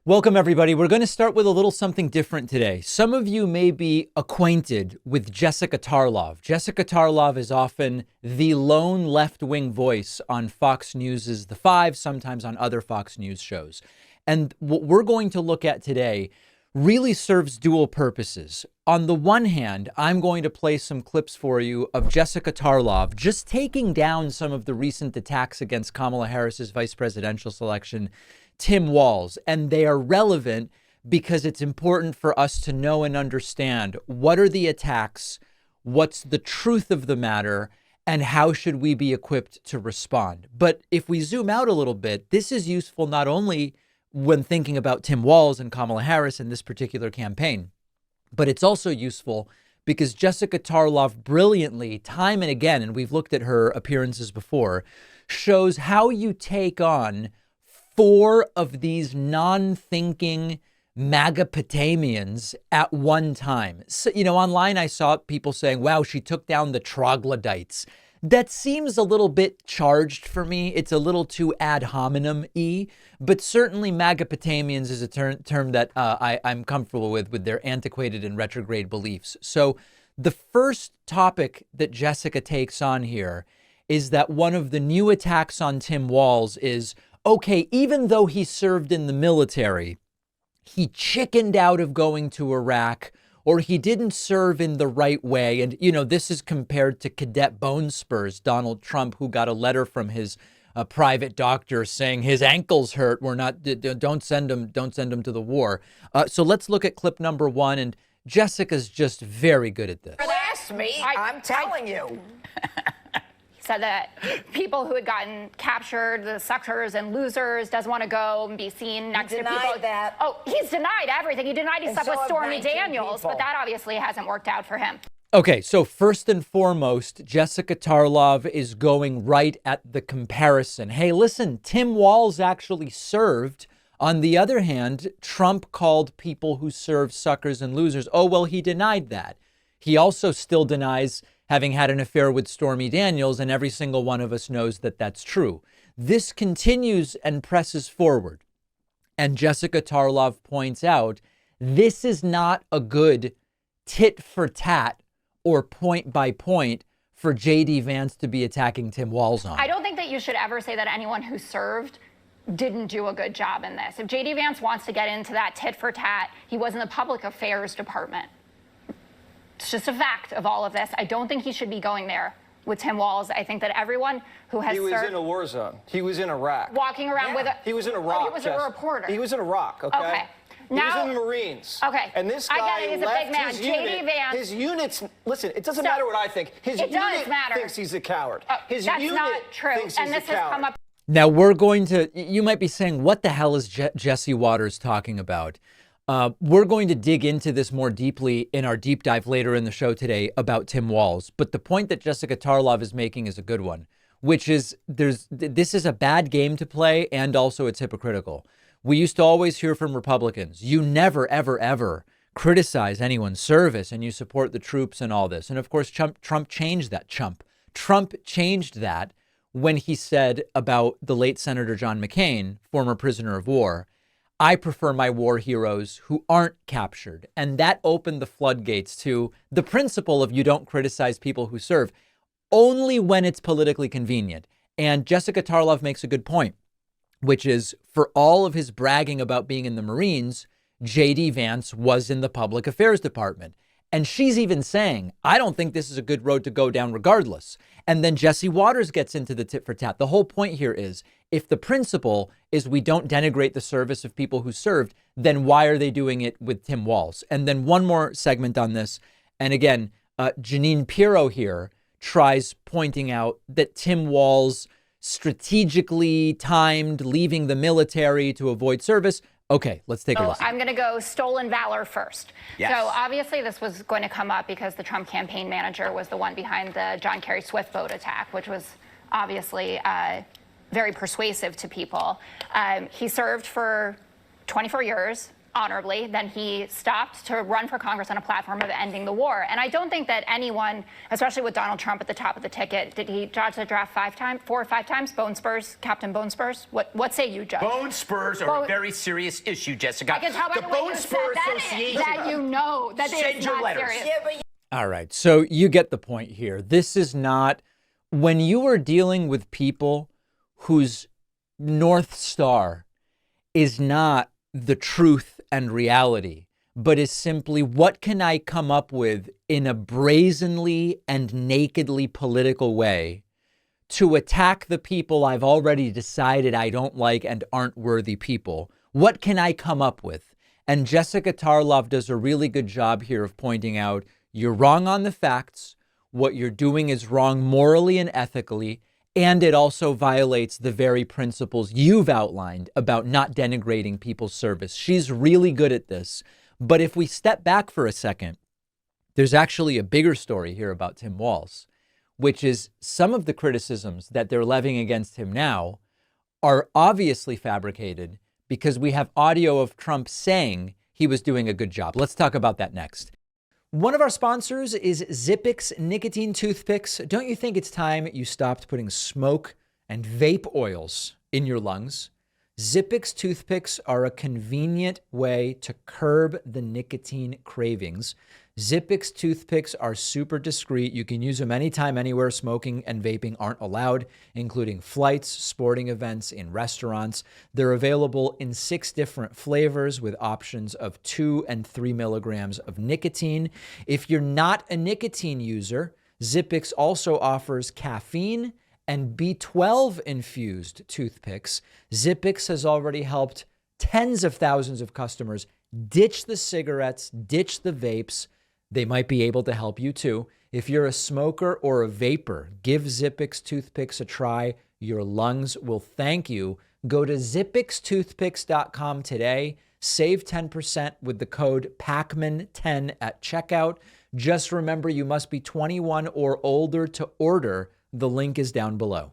Welcome, everybody. We're going to start with a little something different today. Some of you may be acquainted with Jessica Tarlov. Jessica Tarlov is often the lone left-wing voice on Fox News' The Five, sometimes on other Fox News shows. And what we're going to look at today really serves dual purposes. On the one hand, I'm going to play some clips for you of Jessica Tarlov just taking down some of the recent attacks against Kamala Harris's vice presidential selection, Tim Walz, and they are relevant because it's important for us to know and understand what are the attacks, what's the truth of the matter, and how should we be equipped to respond. But if we zoom out a little bit, this is useful not only when thinking about Tim Walz and Kamala Harris in this particular campaign, but it's also useful because Jessica Tarlov brilliantly, time and again, and we've looked at her appearances before, shows how you take on four of these non-thinking Magapotamians at one time. So, online I saw people saying, wow, she took down the troglodytes. That seems a little bit charged for me. It's a little too ad hominem-y, but certainly Magapotamians is a term that I'm comfortable with their antiquated and retrograde beliefs. So the first topic that Jessica takes on here is that one of the new attacks on Tim Walz is, okay, even though he served in the military, he chickened out of going to Iraq, or he didn't serve in the right way. And, this is compared to Cadet Bone Spurs, Donald Trump, who got a letter from his private doctor saying his ankles hurt. Don't send him to the war. So let's look at clip number one. And Jessica's just very good at this. Ask me, I'm telling you. Said that people who had gotten captured, the suckers and losers, doesn't want to go and be seen next to people. That. Oh, he's denied everything. He denied he slept with Stormy Daniels, people. But that obviously hasn't worked out for him. Okay, so first and foremost, Jessica Tarlov is going right at the comparison. Hey, listen, Tim Walz actually served. On the other hand, Trump called people who serve suckers and losers. Oh, well, he denied that. He also still denies having had an affair with Stormy Daniels, and every single one of us knows that that's true. This continues and presses forward. And Jessica Tarlov points out, this is not a good tit for tat or point by point for J.D. Vance to be attacking Tim Walz on. I don't think that you should ever say that anyone who served didn't do a good job in this. If J.D. Vance wants to get into that tit for tat, he was in the public affairs department. It's just a fact of all of this. I don't think he should be going there with Tim Walz. I think that everyone who has served... He was in a war zone. He was in Iraq. Walking around with a... He was in Iraq. Oh, he was a reporter. He was in Iraq, okay? Okay. He was in the Marines. Okay. And this guy I get it. He's left a big man. his J.D. unit. Vance... His units... Listen, it doesn't matter what I think. His it unit does matter. thinks he's a coward. His that's unit not true. thinks And he's this a has coward. come up... Now we're going to, you might be saying, what the hell is Jesse Waters talking about? We're going to dig into this more deeply in our deep dive later in the show today about Tim Walz. But the point that Jessica Tarlov is making is a good one, which is this is a bad game to play, and also it's hypocritical. We used to always hear from Republicans, you never, ever, ever criticize anyone's service and you support the troops and all this. And of course, Trump changed that. Trump changed that when he said about the late Senator John McCain, former prisoner of war, I prefer my war heroes who aren't captured. And that opened the floodgates to the principle of you don't criticize people who serve only when it's politically convenient. And Jessica Tarlov makes a good point, which is for all of his bragging about being in the Marines, J.D. Vance was in the public affairs department. And she's even saying, I don't think this is a good road to go down regardless. And then Jesse Waters gets into the tit for tat. The whole point here is, if the principle is we don't denigrate the service of people who served, then why are they doing it with Tim Walz? And then one more segment on this. And again, Jeanine Pirro here tries pointing out that Tim Walz strategically timed leaving the military to avoid service. Okay, let's take a listen. I'm going to go stolen valor first. Yes. So obviously this was going to come up because the Trump campaign manager was the one behind the John Kerry Swift boat attack, which was obviously very persuasive to people. He served for 24 years honorably, then he stopped to run for Congress on a platform of ending the war. And I don't think that anyone, especially with Donald Trump at the top of the ticket, did he dodge the draft 4 or 5 times? Bone spurs, Captain Bone Spurs? What say you, Judge? Bone spurs are a very serious issue, Jessica. I can tell by the way you said that you know that it's not serious. All right, so you get the point here. This is not, when you are dealing with people whose North Star is not the truth and reality, but is simply what can I come up with in a brazenly and nakedly political way to attack the people I've already decided I don't like and aren't worthy people. What can I come up with? And Jessica Tarlov does a really good job here of pointing out you're wrong on the facts. What you're doing is wrong morally and ethically. And it also violates the very principles you've outlined about not denigrating people's service. She's really good at this. But if we step back for a second, there's actually a bigger story here about Tim Walz, which is some of the criticisms that they're levying against him now are obviously fabricated because we have audio of Trump saying he was doing a good job. Let's talk about that next. One of our sponsors is Zippix nicotine toothpicks. Don't you think it's time you stopped putting smoke and vape oils in your lungs? Zippix toothpicks are a convenient way to curb the nicotine cravings. Zippix toothpicks are super discreet. You can use them anytime, anywhere smoking and vaping aren't allowed, including flights, sporting events, in restaurants. They're available in 6 different flavors with options of 2 and 3 milligrams of nicotine. If you're not a nicotine user, Zippix also offers caffeine and B12 infused toothpicks. Zippix has already helped tens of thousands of customers ditch the cigarettes, ditch the vapes. They might be able to help you too. If you're a smoker or a vapor, give Zippix toothpicks a try. Your lungs will thank you. Go to zippixtoothpicks.com today. Save 10% with the code PACMAN10 at checkout. Just remember you must be 21 or older to order. The link is down below.